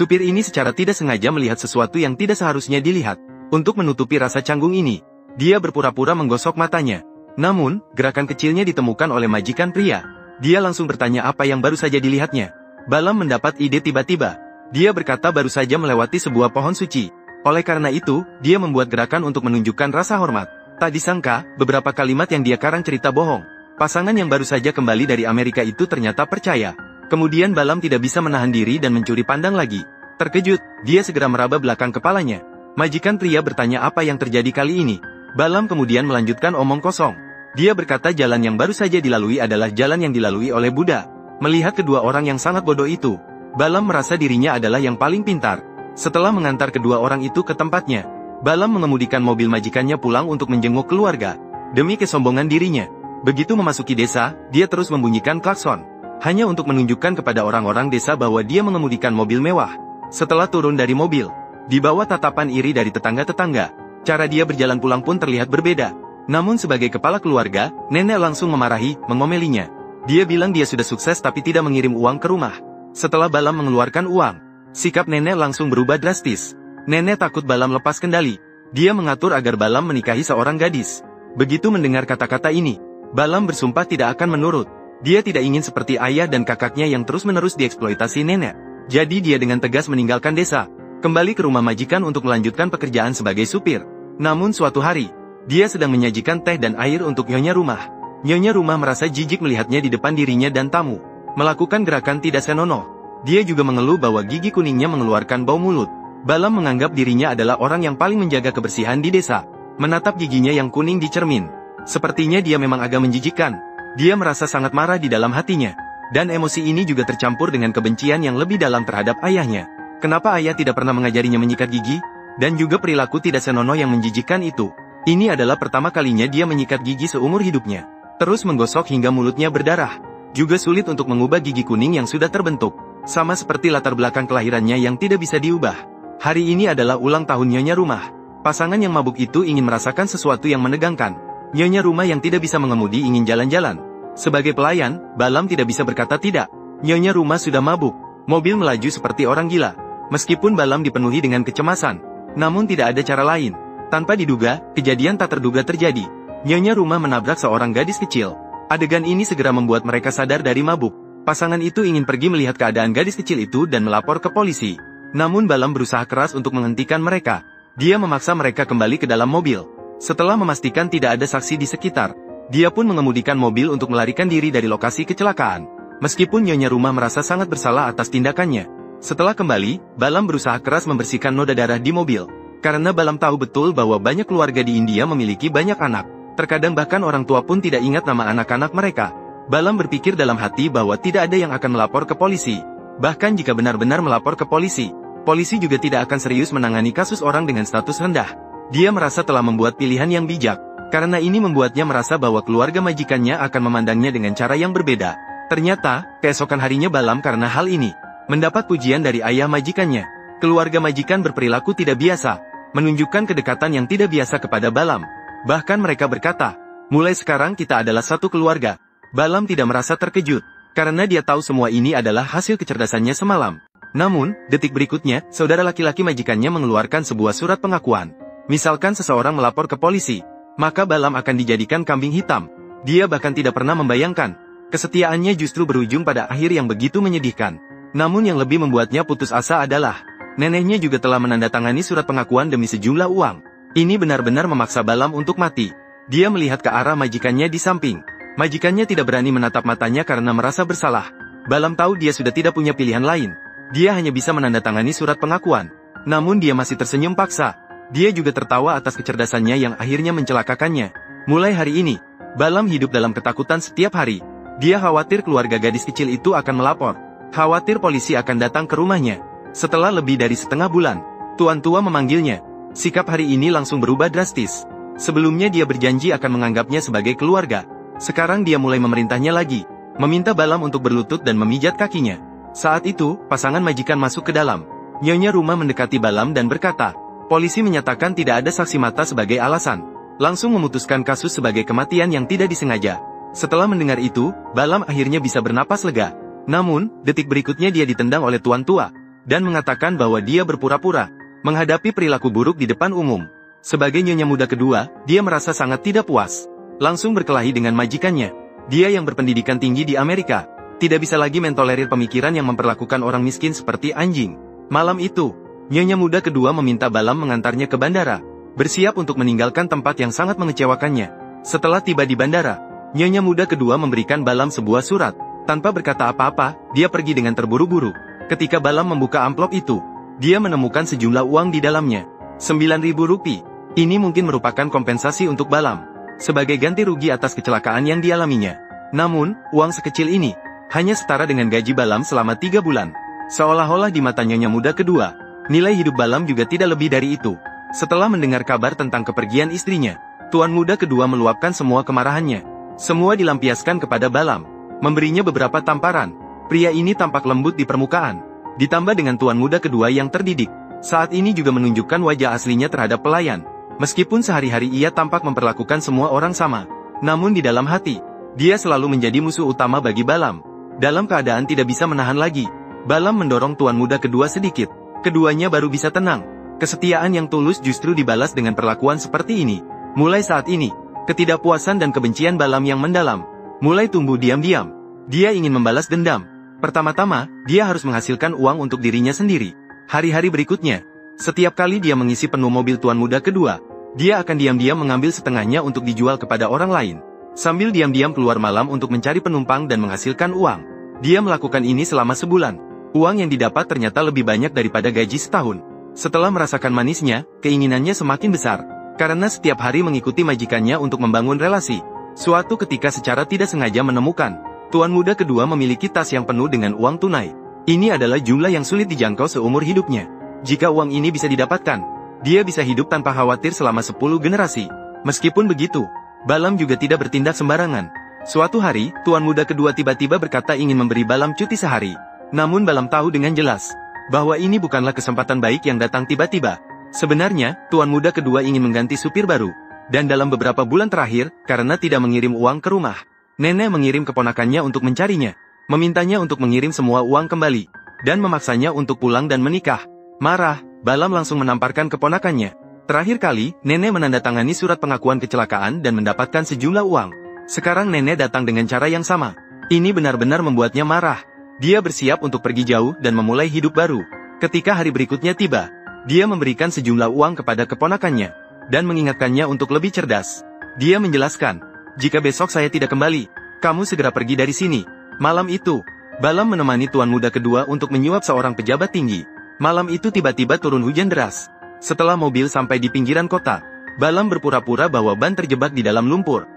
Supir ini secara tidak sengaja melihat sesuatu yang tidak seharusnya dilihat. Untuk menutupi rasa canggung ini, dia berpura-pura menggosok matanya. Namun, gerakan kecilnya ditemukan oleh majikan pria. Dia langsung bertanya apa yang baru saja dilihatnya. Balam mendapat ide tiba-tiba. Dia berkata baru saja melewati sebuah pohon suci. Oleh karena itu, dia membuat gerakan untuk menunjukkan rasa hormat. Tak disangka, beberapa kalimat yang dia karang cerita bohong. Pasangan yang baru saja kembali dari Amerika itu ternyata percaya. Kemudian Balam tidak bisa menahan diri dan mencuri pandang lagi. Terkejut, dia segera meraba belakang kepalanya. Majikan pria bertanya apa yang terjadi kali ini. Balam kemudian melanjutkan omong kosong. Dia berkata jalan yang baru saja dilalui adalah jalan yang dilalui oleh Buddha. Melihat kedua orang yang sangat bodoh itu, Balam merasa dirinya adalah yang paling pintar. Setelah mengantar kedua orang itu ke tempatnya, Balam mengemudikan mobil majikannya pulang untuk menjenguk keluarga. Demi kesombongan dirinya, begitu memasuki desa, dia terus membunyikan klakson. Hanya untuk menunjukkan kepada orang-orang desa bahwa dia mengemudikan mobil mewah. Setelah turun dari mobil, di bawah tatapan iri dari tetangga-tetangga, cara dia berjalan pulang pun terlihat berbeda. Namun sebagai kepala keluarga, nenek langsung memarahi, mengomelinya. Dia bilang dia sudah sukses tapi tidak mengirim uang ke rumah. Setelah Balam mengeluarkan uang, sikap nenek langsung berubah drastis. Nenek takut Balam lepas kendali. Dia mengatur agar Balam menikahi seorang gadis. Begitu mendengar kata-kata ini, Balam bersumpah tidak akan menurut. Dia tidak ingin seperti ayah dan kakaknya yang terus-menerus dieksploitasi nenek. Jadi dia dengan tegas meninggalkan desa, kembali ke rumah majikan untuk melanjutkan pekerjaan sebagai supir. Namun suatu hari, dia sedang menyajikan teh dan air untuk nyonya rumah. Nyonya rumah merasa jijik melihatnya di depan dirinya dan tamu. Melakukan gerakan tidak senonoh. Dia juga mengeluh bahwa gigi kuningnya mengeluarkan bau mulut. Balam menganggap dirinya adalah orang yang paling menjaga kebersihan di desa. Menatap giginya yang kuning di cermin. Sepertinya dia memang agak menjijikkan. Dia merasa sangat marah di dalam hatinya. Dan emosi ini juga tercampur dengan kebencian yang lebih dalam terhadap ayahnya. Kenapa ayah tidak pernah mengajarinya menyikat gigi? Dan juga perilaku tidak senonoh yang menjijikkan itu. Ini adalah pertama kalinya dia menyikat gigi seumur hidupnya. Terus menggosok hingga mulutnya berdarah. Juga sulit untuk mengubah gigi kuning yang sudah terbentuk. Sama seperti latar belakang kelahirannya yang tidak bisa diubah. Hari ini adalah ulang tahun nyonya rumah. Pasangan yang mabuk itu ingin merasakan sesuatu yang menegangkan. Nyonya rumah yang tidak bisa mengemudi ingin jalan-jalan. Sebagai pelayan, Balam tidak bisa berkata tidak. Nyonya rumah sudah mabuk. Mobil melaju seperti orang gila. Meskipun Balam dipenuhi dengan kecemasan, namun tidak ada cara lain. Tanpa diduga, kejadian tak terduga terjadi. Nyonya rumah menabrak seorang gadis kecil. Adegan ini segera membuat mereka sadar dari mabuk. Pasangan itu ingin pergi melihat keadaan gadis kecil itu dan melapor ke polisi. Namun Balam berusaha keras untuk menghentikan mereka. Dia memaksa mereka kembali ke dalam mobil. Setelah memastikan tidak ada saksi di sekitar, dia pun mengemudikan mobil untuk melarikan diri dari lokasi kecelakaan. Meskipun nyonya rumah merasa sangat bersalah atas tindakannya. Setelah kembali, Balam berusaha keras membersihkan noda darah di mobil. Karena Balam tahu betul bahwa banyak keluarga di India memiliki banyak anak. Terkadang bahkan orang tua pun tidak ingat nama anak-anak mereka. Balam berpikir dalam hati bahwa tidak ada yang akan melapor ke polisi. Bahkan jika benar-benar melapor ke polisi, polisi juga tidak akan serius menangani kasus orang dengan status rendah. Dia merasa telah membuat pilihan yang bijak. Karena ini membuatnya merasa bahwa keluarga majikannya akan memandangnya dengan cara yang berbeda. Ternyata, keesokan harinya Balam karena hal ini mendapat pujian dari ayah majikannya. Keluarga majikan berperilaku tidak biasa, menunjukkan kedekatan yang tidak biasa kepada Balam. Bahkan mereka berkata, mulai sekarang kita adalah satu keluarga. Balam tidak merasa terkejut, karena dia tahu semua ini adalah hasil kecerdasannya semalam. Namun, detik berikutnya, saudara laki-laki majikannya mengeluarkan sebuah surat pengakuan. Misalkan seseorang melapor ke polisi, maka Balam akan dijadikan kambing hitam. Dia bahkan tidak pernah membayangkan, kesetiaannya justru berujung pada akhir yang begitu menyedihkan. Namun yang lebih membuatnya putus asa adalah, neneknya juga telah menandatangani surat pengakuan demi sejumlah uang. Ini benar-benar memaksa Balam untuk mati. Dia melihat ke arah majikannya di samping. Majikannya tidak berani menatap matanya karena merasa bersalah. Balam tahu dia sudah tidak punya pilihan lain. Dia hanya bisa menandatangani surat pengakuan. Namun dia masih tersenyum paksa. Dia juga tertawa atas kecerdasannya yang akhirnya mencelakakannya. Mulai hari ini, Balam hidup dalam ketakutan setiap hari. Dia khawatir keluarga gadis kecil itu akan melapor. Khawatir polisi akan datang ke rumahnya. Setelah lebih dari setengah bulan, tuan tua memanggilnya. Sikap hari ini langsung berubah drastis. Sebelumnya dia berjanji akan menganggapnya sebagai keluarga. Sekarang dia mulai memerintahnya lagi. Meminta Balam untuk berlutut dan memijat kakinya. Saat itu, pasangan majikan masuk ke dalam. Nyonya rumah mendekati Balam dan berkata, polisi menyatakan tidak ada saksi mata sebagai alasan. Langsung memutuskan kasus sebagai kematian yang tidak disengaja. Setelah mendengar itu, Balam akhirnya bisa bernapas lega. Namun, detik berikutnya dia ditendang oleh tuan tua. dan mengatakan bahwa dia berpura-pura menghadapi perilaku buruk di depan umum. Sebagai nyonya muda kedua, dia merasa sangat tidak puas. Langsung berkelahi dengan majikannya. Dia yang berpendidikan tinggi di Amerika, tidak bisa lagi mentolerir pemikiran yang memperlakukan orang miskin seperti anjing. Malam itu, nyonya muda kedua meminta Balam mengantarnya ke bandara, bersiap untuk meninggalkan tempat yang sangat mengecewakannya. Setelah tiba di bandara, nyonya muda kedua memberikan Balam sebuah surat. Tanpa berkata apa-apa, dia pergi dengan terburu-buru. Ketika Balam membuka amplop itu, dia menemukan sejumlah uang di dalamnya. 9.000 rupiah. Ini mungkin merupakan kompensasi untuk Balam, sebagai ganti rugi atas kecelakaan yang dialaminya. Namun, uang sekecil ini hanya setara dengan gaji Balam selama 3 bulan. Seolah-olah di mata nyonya muda kedua, nilai hidup Balam juga tidak lebih dari itu. Setelah mendengar kabar tentang kepergian istrinya, tuan muda kedua meluapkan semua kemarahannya. Semua dilampiaskan kepada Balam, memberinya beberapa tamparan. Pria ini tampak lembut di permukaan, ditambah dengan tuan muda kedua yang terdidik. Saat ini juga menunjukkan wajah aslinya terhadap pelayan. Meskipun sehari-hari ia tampak memperlakukan semua orang sama, namun di dalam hati, dia selalu menjadi musuh utama bagi Balam. Dalam keadaan tidak bisa menahan lagi, Balam mendorong tuan muda kedua sedikit. Keduanya baru bisa tenang. Kesetiaan yang tulus justru dibalas dengan perlakuan seperti ini. Mulai saat ini, ketidakpuasan dan kebencian Balam yang mendalam mulai tumbuh diam-diam. Dia ingin membalas dendam. Pertama-tama, dia harus menghasilkan uang untuk dirinya sendiri. Hari-hari berikutnya, setiap kali dia mengisi penuh mobil tuan muda kedua, dia akan diam-diam mengambil setengahnya untuk dijual kepada orang lain. Sambil diam-diam keluar malam untuk mencari penumpang dan menghasilkan uang. Dia melakukan ini selama sebulan. Uang yang didapat ternyata lebih banyak daripada gaji setahun. Setelah merasakan manisnya, keinginannya semakin besar. Karena setiap hari mengikuti majikannya untuk membangun relasi. Suatu ketika secara tidak sengaja menemukan, tuan muda kedua memiliki tas yang penuh dengan uang tunai. Ini adalah jumlah yang sulit dijangkau seumur hidupnya. Jika uang ini bisa didapatkan, dia bisa hidup tanpa khawatir selama 10 generasi. Meskipun begitu, Balam juga tidak bertindak sembarangan. Suatu hari, tuan muda kedua tiba-tiba berkata ingin memberi Balam cuti sehari. Namun Balam tahu dengan jelas bahwa ini bukanlah kesempatan baik yang datang tiba-tiba. Sebenarnya, tuan muda kedua ingin mengganti supir baru. Dan dalam beberapa bulan terakhir, karena tidak mengirim uang ke rumah, nenek mengirim keponakannya untuk mencarinya, memintanya untuk mengirim semua uang kembali, dan memaksanya untuk pulang dan menikah. Marah, Balam langsung menamparkan keponakannya. Terakhir kali, nenek menandatangani surat pengakuan kecelakaan dan mendapatkan sejumlah uang. Sekarang nenek datang dengan cara yang sama. Ini benar-benar membuatnya marah. Dia bersiap untuk pergi jauh dan memulai hidup baru. Ketika hari berikutnya tiba, dia memberikan sejumlah uang kepada keponakannya, dan mengingatkannya untuk lebih cerdas. Dia menjelaskan, jika besok saya tidak kembali, kamu segera pergi dari sini. Malam itu, Balam menemani tuan muda kedua untuk menyuap seorang pejabat tinggi. Malam itu tiba-tiba turun hujan deras. Setelah mobil sampai di pinggiran kota, Balam berpura-pura bahwa ban terjebak di dalam lumpur.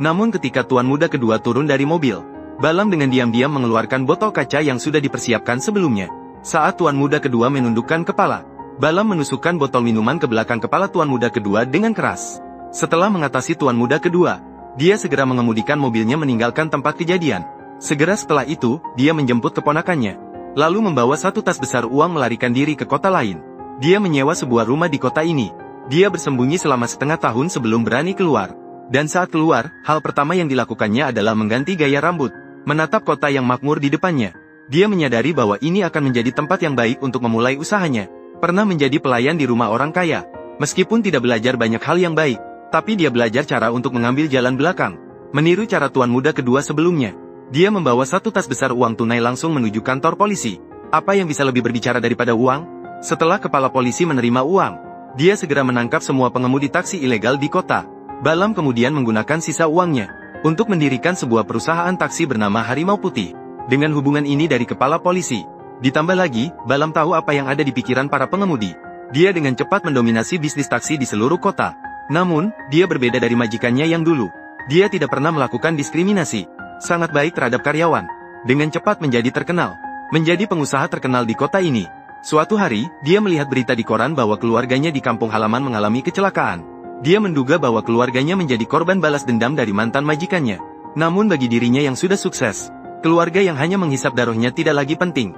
Namun ketika tuan muda kedua turun dari mobil, Balam dengan diam-diam mengeluarkan botol kaca yang sudah dipersiapkan sebelumnya. Saat tuan muda kedua menundukkan kepala, Balam menusukkan botol minuman ke belakang kepala tuan muda kedua dengan keras. Setelah mengatasi tuan muda kedua, dia segera mengemudikan mobilnya meninggalkan tempat kejadian. Segera setelah itu, dia menjemput keponakannya, lalu membawa satu tas besar uang melarikan diri ke kota lain. Dia menyewa sebuah rumah di kota ini. Dia bersembunyi selama setengah tahun sebelum berani keluar. Dan saat keluar, hal pertama yang dilakukannya adalah mengganti gaya rambut, menatap kota yang makmur di depannya. Dia menyadari bahwa ini akan menjadi tempat yang baik untuk memulai usahanya. Pernah menjadi pelayan di rumah orang kaya. Meskipun tidak belajar banyak hal yang baik, tapi dia belajar cara untuk mengambil jalan belakang, meniru cara tuan muda kedua sebelumnya. Dia membawa satu tas besar uang tunai langsung menuju kantor polisi. Apa yang bisa lebih berbicara daripada uang? Setelah kepala polisi menerima uang, dia segera menangkap semua pengemudi taksi ilegal di kota. Balam kemudian menggunakan sisa uangnya untuk mendirikan sebuah perusahaan taksi bernama Harimau Putih. Dengan hubungan ini dari kepala polisi, ditambah lagi, Balam tahu apa yang ada di pikiran para pengemudi. Dia dengan cepat mendominasi bisnis taksi di seluruh kota. Namun, dia berbeda dari majikannya yang dulu. Dia tidak pernah melakukan diskriminasi. Sangat baik terhadap karyawan. Dengan cepat menjadi terkenal. Menjadi pengusaha terkenal di kota ini. Suatu hari, dia melihat berita di koran bahwa keluarganya di kampung halaman mengalami kecelakaan. Dia menduga bahwa keluarganya menjadi korban balas dendam dari mantan majikannya. Namun bagi dirinya yang sudah sukses, keluarga yang hanya menghisap darahnya tidak lagi penting.